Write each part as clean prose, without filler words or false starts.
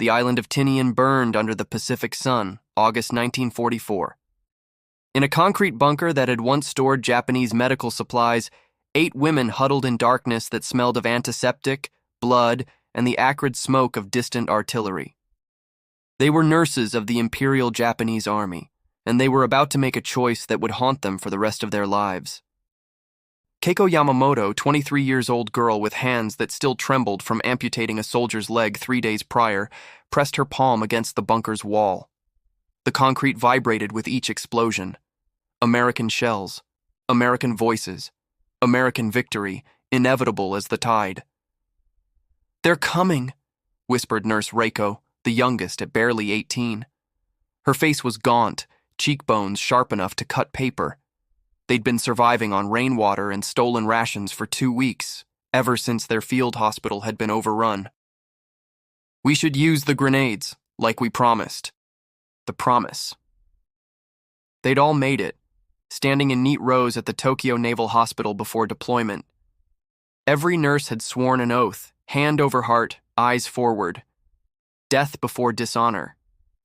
The island of Tinian burned under the Pacific sun, August 1944. In a concrete bunker that had once stored Japanese medical supplies, 8 women huddled in darkness that smelled of antiseptic, blood, and the acrid smoke of distant artillery. They were nurses of the Imperial Japanese Army, and they were about to make a choice that would haunt them for the rest of their lives. Keiko Yamamoto, 23-year-old girl with hands that still trembled from amputating a soldier's leg 3 days prior, pressed her palm against the bunker's wall. The concrete vibrated with each explosion. American shells, American voices, American victory, inevitable as the tide. "They're coming," whispered Nurse Reiko, the youngest at barely 18. Her face was gaunt, cheekbones sharp enough to cut paper. They'd been surviving on rainwater and stolen rations for 2 weeks, ever since their field hospital had been overrun. "We should use the grenades, like we promised." The promise. They'd all made it, standing in neat rows at the Tokyo Naval Hospital before deployment. Every nurse had sworn an oath, hand over heart, eyes forward. Death before dishonor.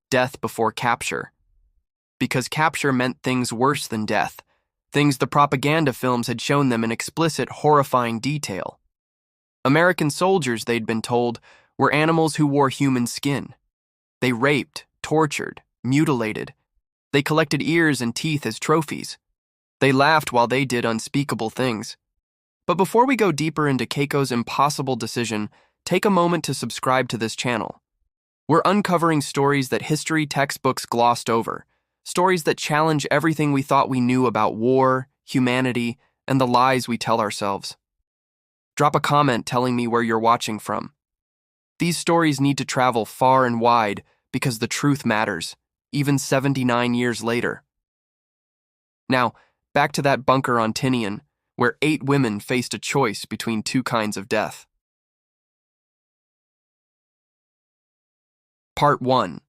Death before capture. Because capture meant things worse than death, things the propaganda films had shown them in explicit, horrifying detail. American soldiers, they'd been told, were animals who wore human skin. They raped, tortured, mutilated. They collected ears and teeth as trophies. They laughed while they did unspeakable things. But before we go deeper into Keiko's impossible decision, take a moment to subscribe to this channel. We're uncovering stories that history textbooks glossed over, stories that challenge everything we thought we knew about war, humanity, and the lies we tell ourselves. Drop a comment telling me where you're watching from. These stories need to travel far and wide because the truth matters, even 79 years later. Now, back to that bunker on Tinian, where 8 women faced a choice between 2 kinds of death. Part 1.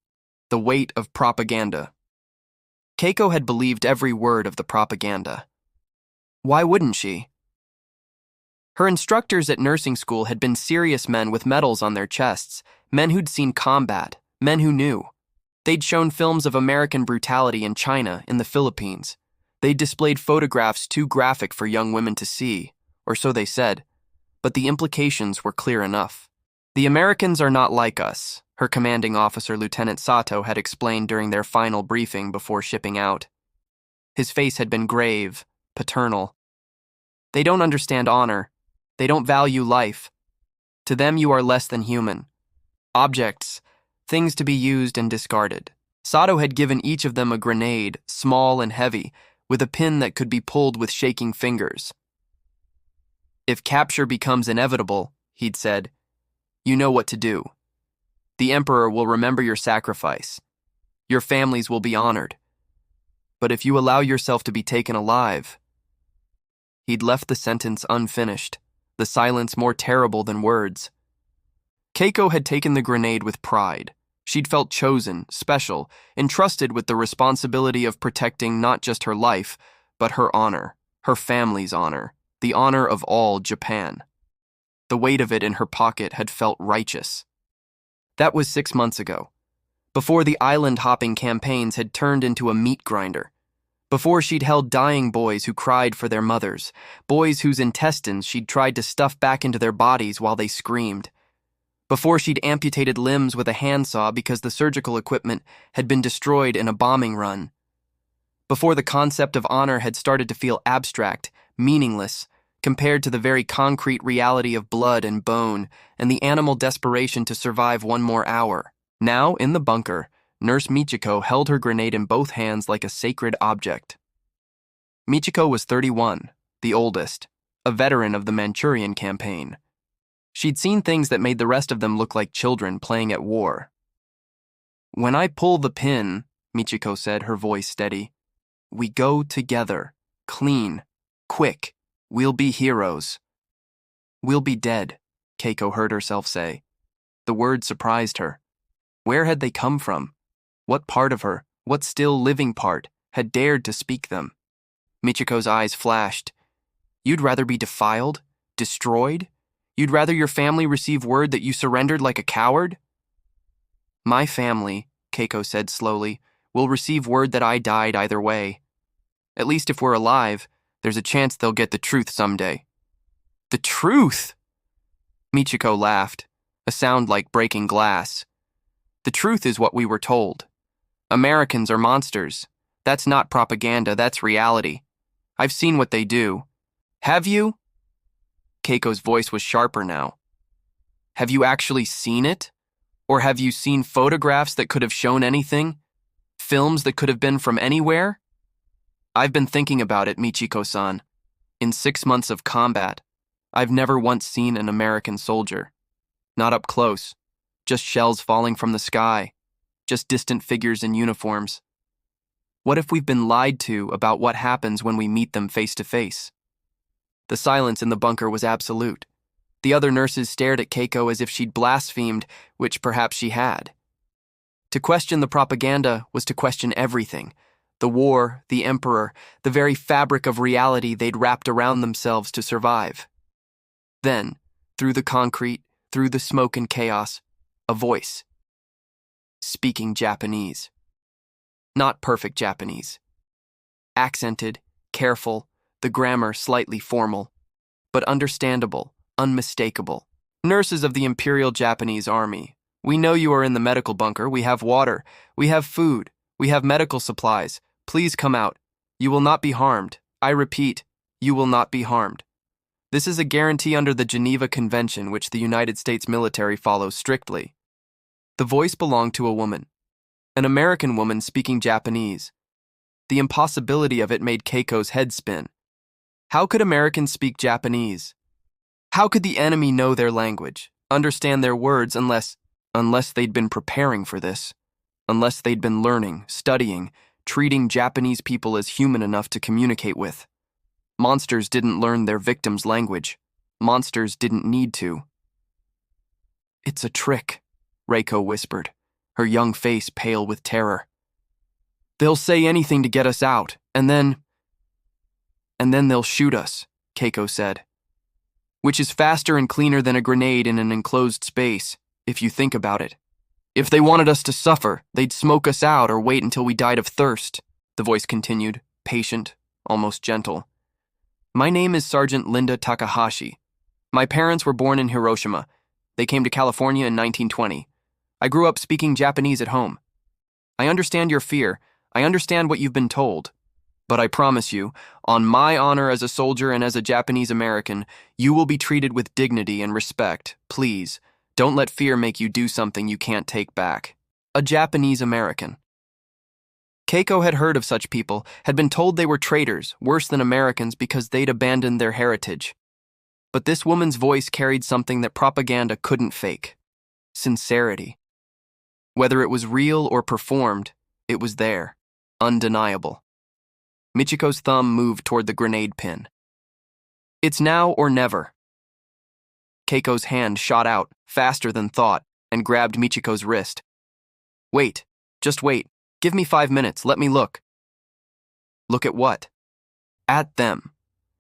The Weight of Propaganda. Keiko had believed every word of the propaganda. Why wouldn't she? Her instructors at nursing school had been serious men with medals on their chests, men who'd seen combat, men who knew. They'd shown films of American brutality in China, in the Philippines. They'd displayed photographs too graphic for young women to see, or so they said, but the implications were clear enough. "The Americans are not like us," her commanding officer Lieutenant Sato had explained during their final briefing before shipping out. His face had been grave, paternal. "They don't understand honor. They don't value life. To them you are less than human. Objects, things to be used and discarded." Sato had given each of them a grenade, small and heavy, with a pin that could be pulled with shaking fingers. "If capture becomes inevitable," he'd said, "you know what to do. The Emperor will remember your sacrifice. Your families will be honored. But if you allow yourself to be taken alive..." He'd left the sentence unfinished, the silence more terrible than words. Keiko had taken the grenade with pride. She'd felt chosen, special, entrusted with the responsibility of protecting not just her life, but her honor, her family's honor, the honor of all Japan. The weight of it in her pocket had felt righteous. That was 6 months ago, before the island-hopping campaigns had turned into a meat grinder, before she'd held dying boys who cried for their mothers, boys whose intestines she'd tried to stuff back into their bodies while they screamed, before she'd amputated limbs with a handsaw because the surgical equipment had been destroyed in a bombing run, before the concept of honor had started to feel abstract, meaningless, compared to the very concrete reality of blood and bone and the animal desperation to survive one more hour. Now, in the bunker, Nurse Michiko held her grenade in both hands like a sacred object. Michiko was 31, the oldest, a veteran of the Manchurian campaign. She'd seen things that made the rest of them look like children playing at war. "When I pull the pin," Michiko said, her voice steady, "we go together, clean, quick. We'll be heroes." "We'll be dead," Keiko heard herself say. The words surprised her. Where had they come from? What part of her, what still living part, had dared to speak them? Michiko's eyes flashed. "You'd rather be defiled? Destroyed? You'd rather your family receive word that you surrendered like a coward?" My family, Keiko said slowly, will receive word that I died either way. At least if we're alive, there's a chance they'll get the truth someday. The truth? Michiko laughed, a sound like breaking glass. The truth is what we were told. Americans are monsters. That's not propaganda, that's reality. I've seen what they do. Have you? Keiko's voice was sharper now. Have you actually seen it? Or have you seen photographs that could have shown anything? Films that could have been from anywhere? I've been thinking about it, Michiko-san. In 6 months of combat, I've never once seen an American soldier. Not up close. Just shells falling from the sky. Just distant figures in uniforms. What if we've been lied to about what happens when we meet them face to face? The silence in the bunker was absolute. The other nurses stared at Keiko as if she'd blasphemed, which perhaps she had. To question the propaganda was to question everything. The war, the emperor, the very fabric of reality they'd wrapped around themselves to survive. Then, through the concrete, through the smoke and chaos, a voice. Speaking Japanese. Not perfect Japanese. Accented, careful, the grammar slightly formal, but understandable, unmistakable. Nurses of the Imperial Japanese Army, we know you are in the medical bunker. We have water. We have food. We have medical supplies. Please come out. You will not be harmed. I repeat, you will not be harmed. This is a guarantee under the Geneva Convention, which the United States military follows strictly. The voice belonged to a woman, an American woman speaking Japanese. The impossibility of it made Keiko's head spin. How could Americans speak Japanese? How could the enemy know their language, understand their words unless they'd been preparing for this, unless they'd been learning, studying, treating Japanese people as human enough to communicate with? Monsters didn't learn their victims' language. Monsters didn't need to. It's a trick, Reiko whispered, her young face pale with terror. They'll say anything to get us out, and then they'll shoot us, Keiko said. Which is faster and cleaner than a grenade in an enclosed space, if you think about it. If they wanted us to suffer, they'd smoke us out or wait until we died of thirst, the voice continued, patient, almost gentle. My name is Sergeant Linda Takahashi. My parents were born in Hiroshima. They came to California in 1920. I grew up speaking Japanese at home. I understand your fear. I understand what you've been told. But I promise you, on my honor as a soldier and as a Japanese American, you will be treated with dignity and respect. Please, don't let fear make you do something you can't take back. A Japanese American. Keiko had heard of such people, had been told they were traitors, worse than Americans because they'd abandoned their heritage. But this woman's voice carried something that propaganda couldn't fake. Sincerity. Whether it was real or performed, it was there, undeniable. Michiko's thumb moved toward the grenade pin. It's now or never. Keiko's hand shot out, faster than thought, and grabbed Michiko's wrist. Wait, just wait. Give me 5 minutes, let me look. Look at what? At them.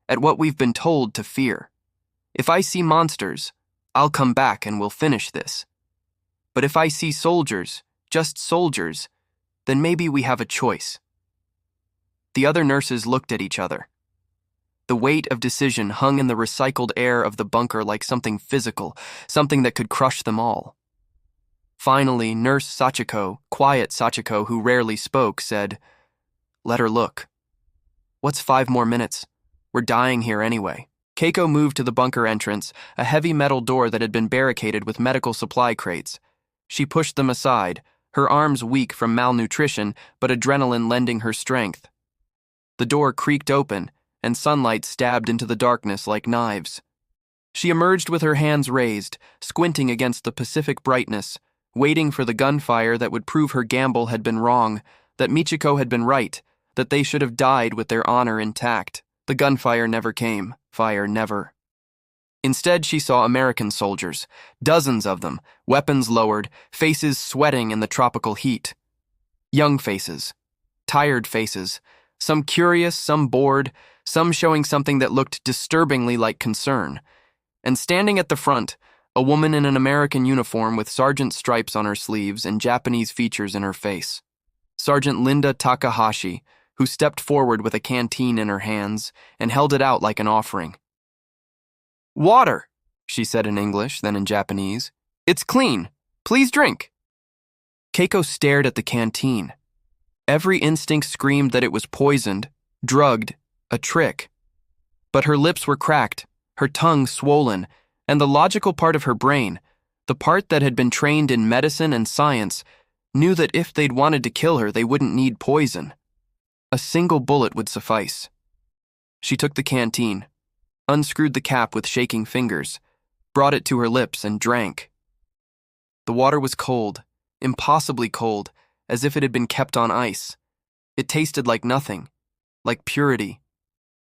At what we've been told to fear. If I see monsters, I'll come back and we'll finish this. But if I see soldiers, just soldiers, then maybe we have a choice. The other nurses looked at each other. The weight of decision hung in the recycled air of the bunker like something physical, something that could crush them all. Finally, Nurse Sachiko, quiet Sachiko who rarely spoke, said, Let her look. What's 5 more minutes? We're dying here anyway. Keiko moved to the bunker entrance, a heavy metal door that had been barricaded with medical supply crates. She pushed them aside, her arms weak from malnutrition, but adrenaline lending her strength. The door creaked open, and sunlight stabbed into the darkness like knives. She emerged with her hands raised, squinting against the Pacific brightness, waiting for the gunfire that would prove her gamble had been wrong, that Michiko had been right, that they should have died with their honor intact. The gunfire never came, fire never. Instead, she saw American soldiers, dozens of them, weapons lowered, faces sweating in the tropical heat. Young faces, tired faces, some curious, some bored, some showing something that looked disturbingly like concern. And standing at the front, a woman in an American uniform with sergeant stripes on her sleeves and Japanese features in her face. Sergeant Linda Takahashi, who stepped forward with a canteen in her hands and held it out like an offering. "Water," she said in English, then in Japanese. "It's clean. Please drink." Keiko stared at the canteen. Every instinct screamed that it was poisoned, drugged, a trick. But her lips were cracked, her tongue swollen, and the logical part of her brain, the part that had been trained in medicine and science, knew that if they'd wanted to kill her, they wouldn't need poison. A single bullet would suffice. She took the canteen, unscrewed the cap with shaking fingers, brought it to her lips and drank. The water was cold, impossibly cold, as if it had been kept on ice. It tasted like nothing, like purity,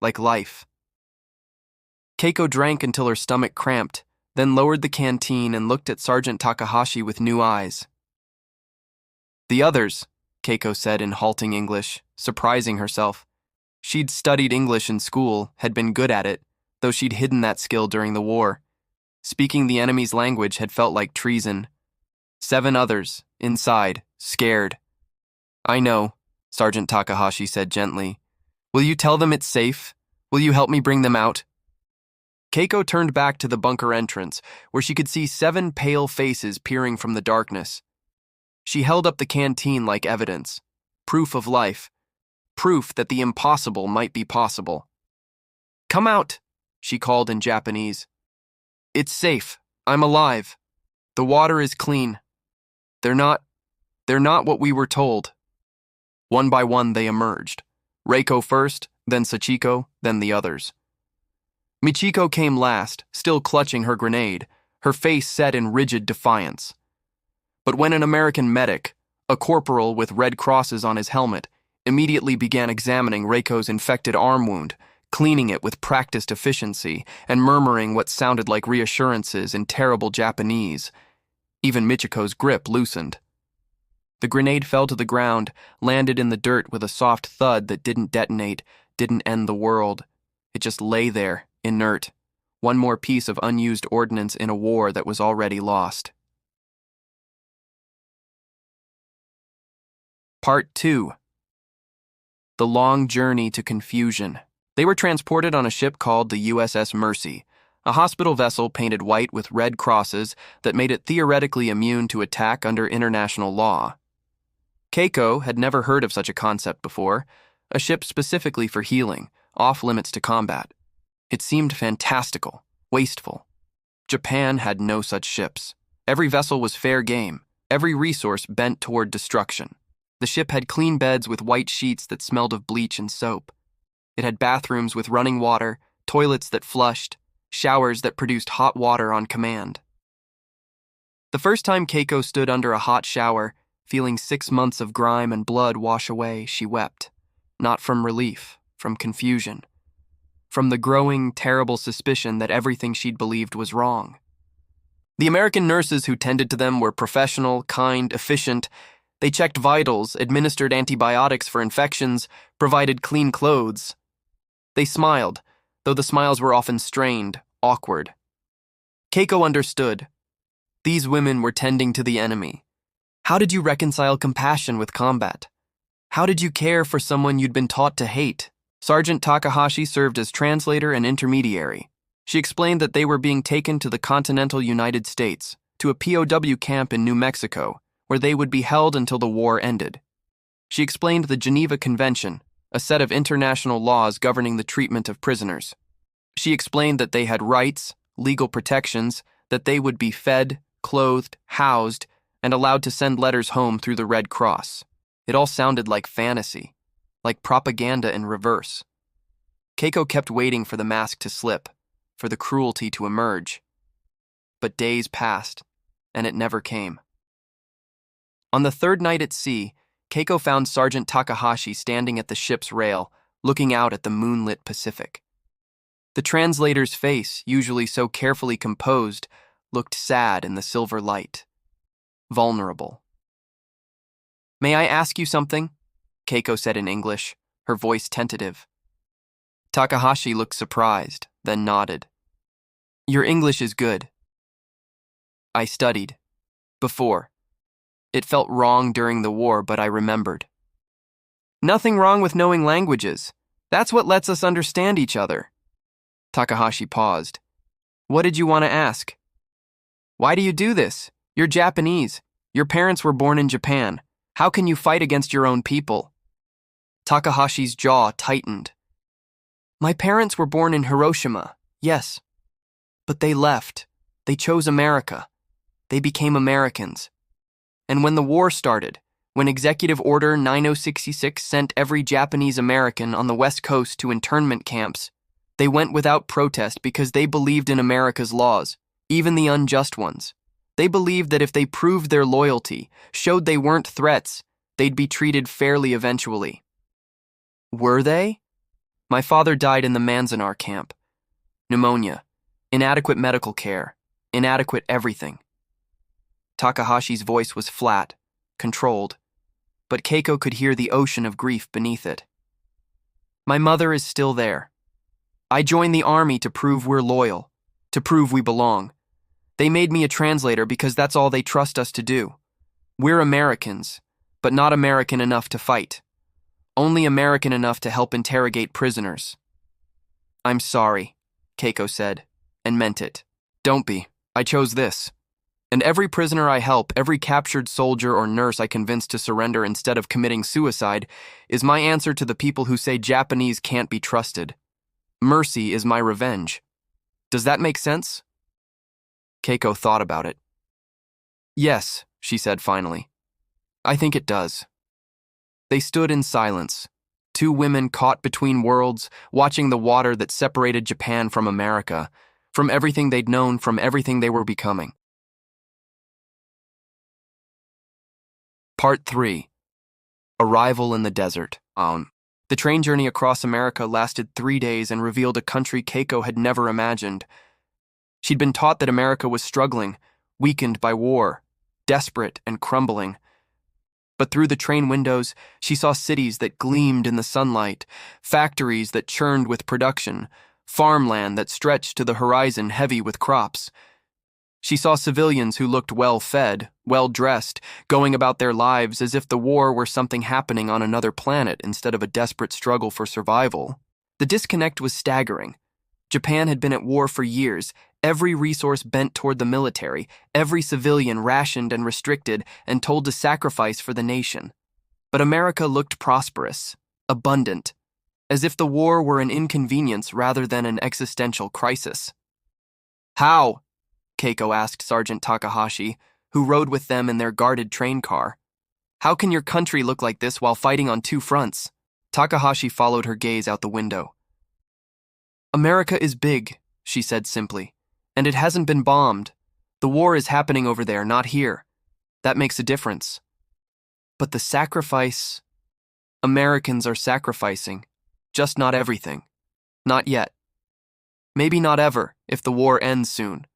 like life. Keiko drank until her stomach cramped, then lowered the canteen and looked at Sergeant Takahashi with new eyes. "The others," Keiko said in halting English, surprising herself. She'd studied English in school, had been good at it, though she'd hidden that skill during the war. Speaking the enemy's language had felt like treason. 7 others, inside, scared. "I know," Sergeant Takahashi said gently. "Will you tell them it's safe? Will you help me bring them out?" Keiko turned back to the bunker entrance, where she could see 7 pale faces peering from the darkness. She held up the canteen like evidence, proof of life, proof that the impossible might be possible. "Come out," she called in Japanese. "It's safe. I'm alive. The water is clean. They're not what we were told." One by one they emerged. Reiko first, then Sachiko, then the others. Michiko came last, still clutching her grenade, her face set in rigid defiance. But when an American medic, a corporal with red crosses on his helmet, immediately began examining Reiko's infected arm wound, cleaning it with practiced efficiency, and murmuring what sounded like reassurances in terrible Japanese, even Michiko's grip loosened. The grenade fell to the ground, landed in the dirt with a soft thud that didn't detonate, didn't end the world. It just lay there, inert, one more piece of unused ordnance in a war that was already lost. Part 2. The long journey to confusion. They were transported on a ship called the USS Mercy, a hospital vessel painted white with red crosses that made it theoretically immune to attack under international law. Keiko had never heard of such a concept before, a ship specifically for healing, off limits to combat. It seemed fantastical, wasteful. Japan had no such ships. Every vessel was fair game, every resource bent toward destruction. The ship had clean beds with white sheets that smelled of bleach and soap. It had bathrooms with running water, toilets that flushed, showers that produced hot water on command. The first time Keiko stood under a hot shower, feeling 6 months of grime and blood wash away, she wept. Not from relief, from confusion. From the growing, terrible suspicion that everything she'd believed was wrong. The American nurses who tended to them were professional, kind, efficient. They checked vitals, administered antibiotics for infections, provided clean clothes. They smiled, though the smiles were often strained, awkward. Keiko understood. These women were tending to the enemy. How did you reconcile compassion with combat? How did you care for someone you'd been taught to hate? Sergeant Takahashi served as translator and intermediary. She explained that they were being taken to the continental United States, to a POW camp in New Mexico, where they would be held until the war ended. She explained the Geneva Convention, a set of international laws governing the treatment of prisoners. She explained that they had rights, legal protections, that they would be fed, clothed, housed, and allowed to send letters home through the Red Cross. It all sounded like fantasy, like propaganda in reverse. Keiko kept waiting for the mask to slip, for the cruelty to emerge. But days passed, and it never came. On the 3rd night at sea, Keiko found Sergeant Takahashi standing at the ship's rail, looking out at the moonlit Pacific. The translator's face, usually so carefully composed, looked sad in the silver light. Vulnerable. "May I ask you something?" Keiko said in English, her voice tentative. Takahashi looked surprised, then nodded. "Your English is good." I studied. Before. It felt wrong during the war, but I remembered. Nothing wrong with knowing languages. That's what lets us understand each other. Takahashi paused. What did you want to ask? Why do you do this? You're Japanese. Your parents were born in Japan. How can you fight against your own people? Takahashi's jaw tightened. My parents were born in Hiroshima, yes. But they left. They chose America. They became Americans. And when the war started, when Executive Order 9066 sent every Japanese American on the West Coast to internment camps, they went without protest because they believed in America's laws, even the unjust ones. They believed that if they proved their loyalty, showed they weren't threats, they'd be treated fairly eventually. Were they? My father died in the Manzanar camp. Pneumonia, inadequate medical care, inadequate everything. Takahashi's voice was flat, controlled, but Keiko could hear the ocean of grief beneath it. My mother is still there. I joined the army to prove we're loyal, to prove we belong. They made me a translator because that's all they trust us to do. We're Americans, but not American enough to fight. Only American enough to help interrogate prisoners. I'm sorry, Keiko said, and meant it. Don't be. I chose this. And every prisoner I help, every captured soldier or nurse I convince to surrender instead of committing suicide, is my answer to the people who say Japanese can't be trusted. Mercy is my revenge. Does that make sense? Keiko thought about it. Yes, she said finally. I think it does. They stood in silence, two women caught between worlds, watching the water that separated Japan from America, from everything they'd known, from everything they were becoming. Part 3. Arrival in the desert. The train journey across America lasted 3 days and revealed a country Keiko had never imagined. She'd been taught that America was struggling, weakened by war, desperate and crumbling. But through the train windows, she saw cities that gleamed in the sunlight, factories that churned with production, farmland that stretched to the horizon heavy with crops. She saw civilians who looked well-fed, well-dressed, going about their lives as if the war were something happening on another planet instead of a desperate struggle for survival. The disconnect was staggering. Japan had been at war for years, every resource bent toward the military, every civilian rationed and restricted and told to sacrifice for the nation. But America looked prosperous, abundant, as if the war were an inconvenience rather than an existential crisis. How? Keiko asked Sergeant Takahashi, who rode with them in their guarded train car. How can your country look like this while fighting on two fronts? Takahashi followed her gaze out the window. America is big, she said simply, and it hasn't been bombed. The war is happening over there, not here. That makes a difference. But the sacrifice... Americans are sacrificing, just not everything. Not yet. Maybe not ever, if the war ends soon.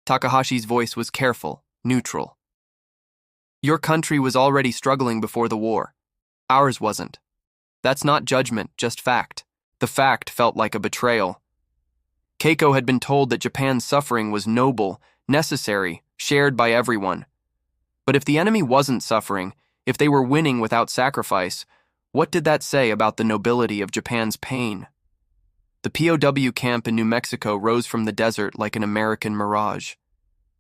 Takahashi's voice was careful, neutral. Your country was already struggling before the war. Ours wasn't. That's not judgment, just fact. The fact felt like a betrayal. Keiko had been told that Japan's suffering was noble, necessary, shared by everyone. But if the enemy wasn't suffering, if they were winning without sacrifice, what did that say about the nobility of Japan's pain? The POW camp in New Mexico rose from the desert like an American mirage.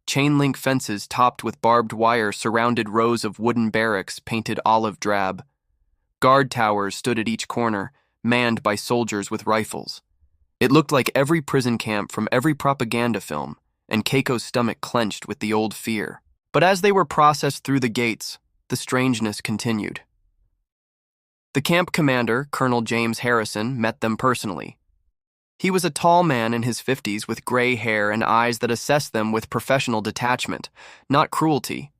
Chain-link fences topped with barbed wire surrounded rows of wooden barracks painted olive drab. Guard towers stood at each corner, manned by soldiers with rifles. It looked like every prison camp from every propaganda film, and Keiko's stomach clenched with the old fear. But as they were processed through the gates, the strangeness continued. The camp commander, Colonel James Harrison, met them personally. He was a tall man in his 50s with gray hair and eyes that assessed them with professional detachment, not cruelty.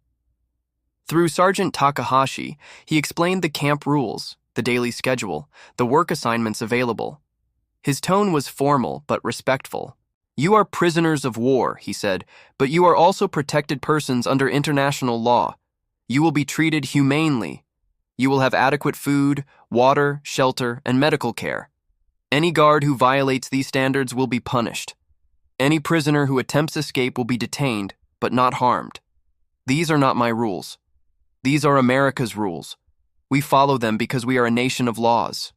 Through Sergeant Takahashi, he explained the camp rules, the daily schedule, the work assignments available. His tone was formal but respectful. You are prisoners of war, he said, but you are also protected persons under international law. You will be treated humanely. You will have adequate food, water, shelter, and medical care. Any guard who violates these standards will be punished. Any prisoner who attempts escape will be detained, but not harmed. These are not my rules. These are America's rules. We follow them because we are a nation of laws.